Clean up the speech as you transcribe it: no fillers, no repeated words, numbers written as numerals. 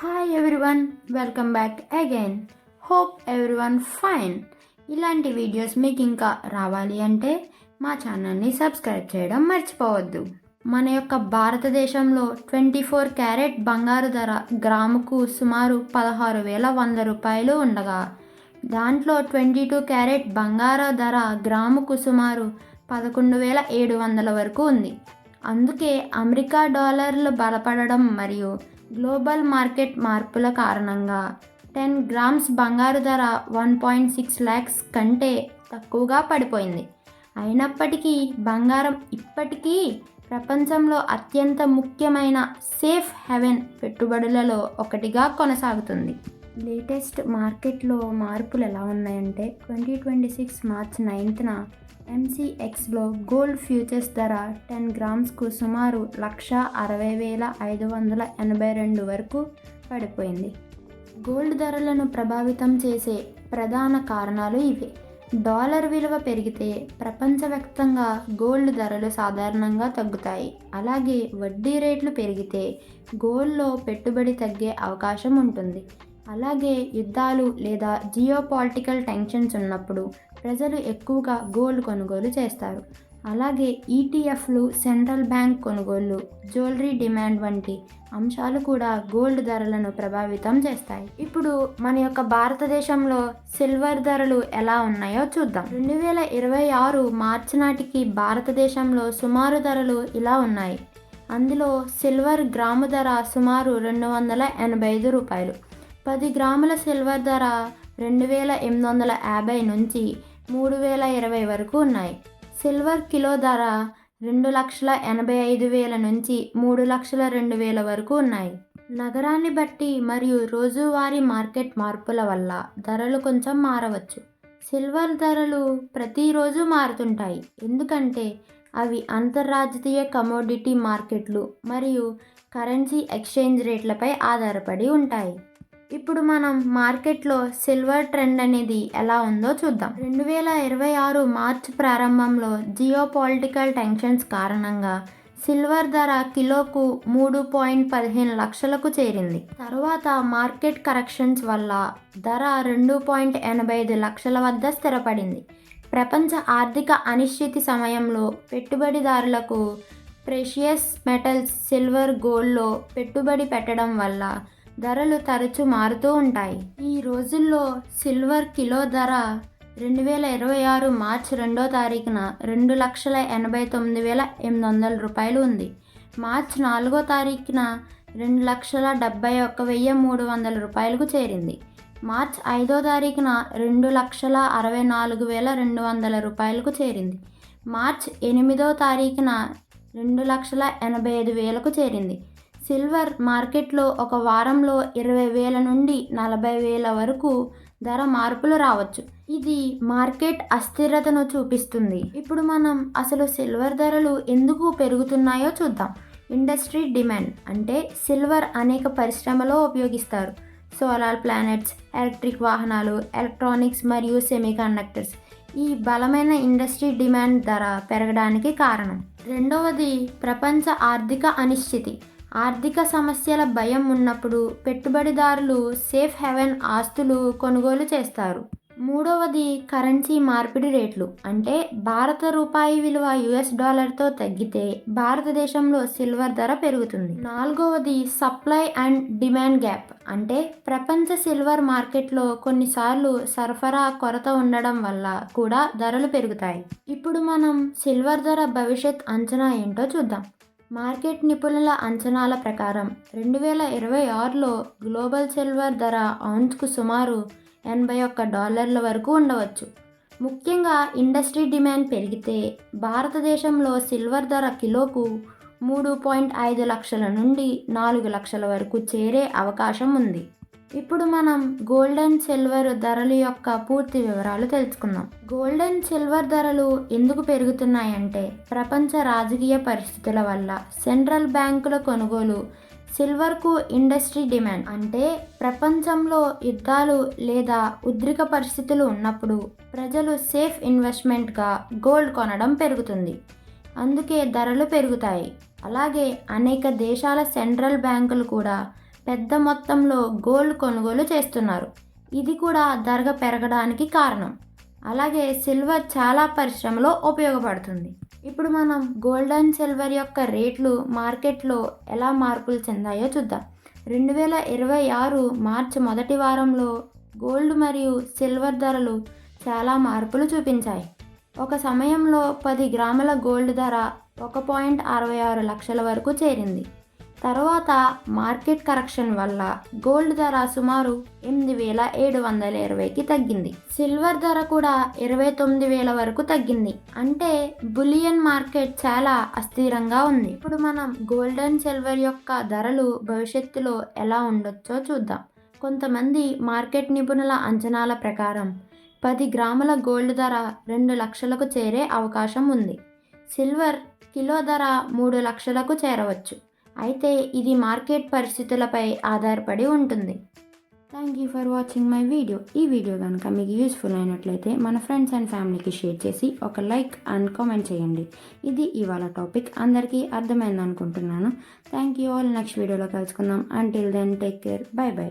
Hi everyone, welcome back again. Hope everyone fine. ఇలాంటి videos మీకు ఇంకా రావాలి అంటే మా ఛానల్ని సబ్స్క్రైబ్ చేయడం మర్చిపోవద్దు. మన యొక్క భారతదేశంలో 24 క్యారెట్ బంగారు ధర గ్రాముకు సుమారు 16,100 రూపాయలు ఉండగా, దాంట్లో 22 క్యారెట్ బంగారు ధర గ్రాముకు సుమారు 11,700 వరకు ఉంది. అందుకే అమెరికా డాలర్లు బలపడడం మరియు గ్లోబల్ మార్కెట్ మార్పుల కారణంగా 10 గ్రామ్స్ బంగారు ధర 1.6 lakhs కంటే తక్కువగా పడిపోయింది. అయినప్పటికీ బంగారం ఇప్పటికీ ప్రపంచంలో అత్యంత ముఖ్యమైన సేఫ్ హెవెన్ పెట్టుబడులలో ఒకటిగా కొనసాగుతుంది. లేటెస్ట్ మార్కెట్లో మార్పులు ఎలా ఉన్నాయంటే 2026 మార్చ్ 9న MCXలో గోల్డ్ ఫ్యూచర్స్ ధర 10 గ్రామ్స్కు సుమారు 1,60,582 వరకు పడిపోయింది. గోల్డ్ ధరలను ప్రభావితం చేసే ప్రధాన కారణాలు ఇవే. డాలర్ విలువ పెరిగితే ప్రపంచవ్యాప్తంగా గోల్డ్ ధరలు సాధారణంగా తగ్గుతాయి. అలాగే వడ్డీ రేట్లు పెరిగితే గోల్డ్లో పెట్టుబడి తగ్గే అవకాశం ఉంటుంది. అలాగే యుద్ధాలు లేదా జియోపాలిటికల్ టెన్షన్స్ ఉన్నప్పుడు ప్రజలు ఎక్కువగా గోల్డ్ కొనుగోలు చేస్తారు. అలాగే ఈటీఎఫ్లు, సెంట్రల్ బ్యాంక్ కొనుగోళ్లు, జ్యువెలరీ డిమాండ్ వంటి అంశాలు కూడా గోల్డ్ ధరలను ప్రభావితం చేస్తాయి. ఇప్పుడు మన యొక్క భారతదేశంలో సిల్వర్ ధరలు ఎలా ఉన్నాయో చూద్దాం. 2026 మార్చి నాటికి భారతదేశంలో సుమారు ధరలు ఇలా ఉన్నాయి. అందులో సిల్వర్ గ్రాము ధర సుమారు 285 రూపాయలు. 10 గ్రాముల సిల్వర్ ధర 2,850 నుంచి 3,020 వరకు ఉన్నాయి. సిల్వర్ కిలో ధర 2,85,000 నుంచి 3,02,000 వరకు ఉన్నాయి. నగరాన్ని బట్టి మరియు రోజువారీ మార్కెట్ మార్పుల వల్ల ధరలు కొంచెం మారవచ్చు. సిల్వర్ ధరలు ప్రతిరోజు మారుతుంటాయి, ఎందుకంటే అవి అంతర్జాతీయ కమోడిటీ మార్కెట్లు మరియు కరెన్సీ ఎక్స్చేంజ్ రేట్లపై ఆధారపడి ఉంటాయి. ఇప్పుడు మనం మార్కెట్లో సిల్వర్ ట్రెండ్ అనేది ఎలా ఉందో చూద్దాం. 2026 మార్చ్ ప్రారంభంలో జియోపాలిటికల్ టెన్షన్స్ కారణంగా సిల్వర్ ధర కిలోకు 3.15 లక్షలకు చేరింది. తర్వాత మార్కెట్ కరెక్షన్స్ వల్ల ధర 2.85 లక్షల వద్ద స్థిరపడింది. ప్రపంచ ఆర్థిక అనిశ్చితి సమయంలో పెట్టుబడిదారులకు ప్రెషియస్ మెటల్స్, సిల్వర్, గోల్డ్లో పెట్టుబడి పెట్టడం వల్ల ధరలు తరచూ మారుతూ ఉంటాయి. ఈ రోజుల్లో సిల్వర్ కిలో ధర 2026 మార్చి 2వ తారీఖున 2,89,800 రూపాయలు ఉంది. మార్చి 4వ తారీఖున 2,71,300 రూపాయలకు చేరింది. మార్చి 5వ తారీఖున 2,64,200 రూపాయలకు చేరింది. మార్చి 8వ తారీఖున 2,85,000కు చేరింది. సిల్వర్ మార్కెట్లో ఒక వారంలో 20,000 నుండి 40,000 వరకు ధర మార్పులు రావచ్చు. ఇది మార్కెట్ అస్థిరతను చూపిస్తుంది. ఇప్పుడు మనం అసలు సిల్వర్ ధరలు ఎందుకు పెరుగుతున్నాయో చూద్దాం. ఇండస్ట్రీ డిమాండ్ అంటే సిల్వర్ అనేక పరిశ్రమలో ఉపయోగిస్తారు. సోలార్ ప్లానెట్స్, ఎలక్ట్రిక్ వాహనాలు, ఎలక్ట్రానిక్స్ మరియు సెమీకండక్టర్స్ ఈ బలమైన ఇండస్ట్రీ డిమాండ్ ధర పెరగడానికి కారణం. రెండవది ప్రపంచ ఆర్థిక అనిశ్చితి. ఆర్థిక సమస్యల భయం ఉన్నప్పుడు పెట్టుబడిదారులు సేఫ్ హెవెన్ ఆస్తులు కొనుగోలు చేస్తారు. మూడవది కరెన్సీ మార్పిడి రేట్లు. అంటే భారత రూపాయి విలువ US డాలర్తో తగ్గితే భారతదేశంలో సిల్వర్ ధర పెరుగుతుంది. నాలుగవది సప్లై అండ్ డిమాండ్ గ్యాప్. అంటే ప్రపంచ సిల్వర్ మార్కెట్లో కొన్నిసార్లు సరఫరా కొరత ఉండడం వల్ల కూడా ధరలు పెరుగుతాయి. ఇప్పుడు మనం సిల్వర్ ధర భవిష్యత్ అంచనా ఏంటో చూద్దాం. మార్కెట్ నిపుణుల అంచనాల ప్రకారం 2026లో గ్లోబల్ సిల్వర్ ధర ఔన్స్కు సుమారు $81 వరకు ఉండవచ్చు. ముఖ్యంగా ఇండస్ట్రీ డిమాండ్ పెరిగితే భారతదేశంలో సిల్వర్ ధర కిలోకు 3.5 లక్షల నుండి 4 లక్షల వరకు చేరే అవకాశం ఉంది. ఇప్పుడు మనం గోల్డ్ అండ్ సిల్వర్ ధరల యొక్క పూర్తి వివరాలు తెలుసుకుందాం. గోల్డ్ అండ్ సిల్వర్ ధరలు ఎందుకు పెరుగుతున్నాయంటే ప్రపంచ రాజకీయ పరిస్థితుల వల్ల, సెంట్రల్ బ్యాంకుల కొనుగోలు, సిల్వర్కు ఇండస్ట్రీ డిమాండ్. అంటే ప్రపంచంలో యుద్ధాలు లేదా ఉద్రిక పరిస్థితులు ఉన్నప్పుడు ప్రజలు సేఫ్ ఇన్వెస్ట్మెంట్గా గోల్డ్ కొనడం పెరుగుతుంది. అందుకే ధరలు పెరుగుతాయి. అలాగే అనేక దేశాల సెంట్రల్ బ్యాంకులు కూడా పెద్ద మొత్తంలో గోల్డ్ కొనుగోలు చేస్తున్నారు. ఇది కూడా ధర పెరగడానికి కారణం. అలాగే సిల్వర్ చాలా పరిశ్రమలో ఉపయోగపడుతుంది. ఇప్పుడు మనం గోల్డ్ అండ్ సిల్వర్ యొక్క రేట్లు మార్కెట్లో ఎలా మార్పులు చెందాయో చూద్దాం. 2026 మార్చి మొదటి వారంలో గోల్డ్ మరియు సిల్వర్ ధరలు చాలా మార్పులు చూపించాయి. ఒక సమయంలో 10 గ్రాముల గోల్డ్ ధర 1.66 లక్షల వరకు చేరింది. తర్వాత మార్కెట్ కరెక్షన్ వల్ల గోల్డ్ ధర సుమారు 8,720కి తగ్గింది. సిల్వర్ ధర కూడా 29,000 వరకు తగ్గింది. అంటే బులియన్ మార్కెట్ చాలా అస్థిరంగా ఉంది. ఇప్పుడు మనం గోల్డ్ అండ్ సిల్వర్ యొక్క ధరలు భవిష్యత్తులో ఎలా ఉండొచ్చో చూద్దాం. కొంతమంది మార్కెట్ నిపుణుల అంచనాల ప్రకారం 10 గ్రాముల గోల్డ్ ధర 2 లక్షలకు చేరే అవకాశం ఉంది. సిల్వర్ కిలో ధర 3 లక్షలకు చేరవచ్చు. అయితే ఇది మార్కెట్ పరిస్థితులపై ఆధారపడి ఉంటుంది. Thank you for watching my video. ఈ వీడియో కనుక మీకు యూస్ఫుల్ అయినట్లయితే మన ఫ్రెండ్స్ అండ్ ఫ్యామిలీకి షేర్ చేసి ఒక లైక్ అండ్ కామెంట్ చేయండి. ఇది ఇవాళ టాపిక్ అందరికీ అర్థమైంది అనుకుంటున్నాను. Thank you all. నెక్స్ట్ వీడియోలో కలుసుకుందాం. Until then take care. Bye by.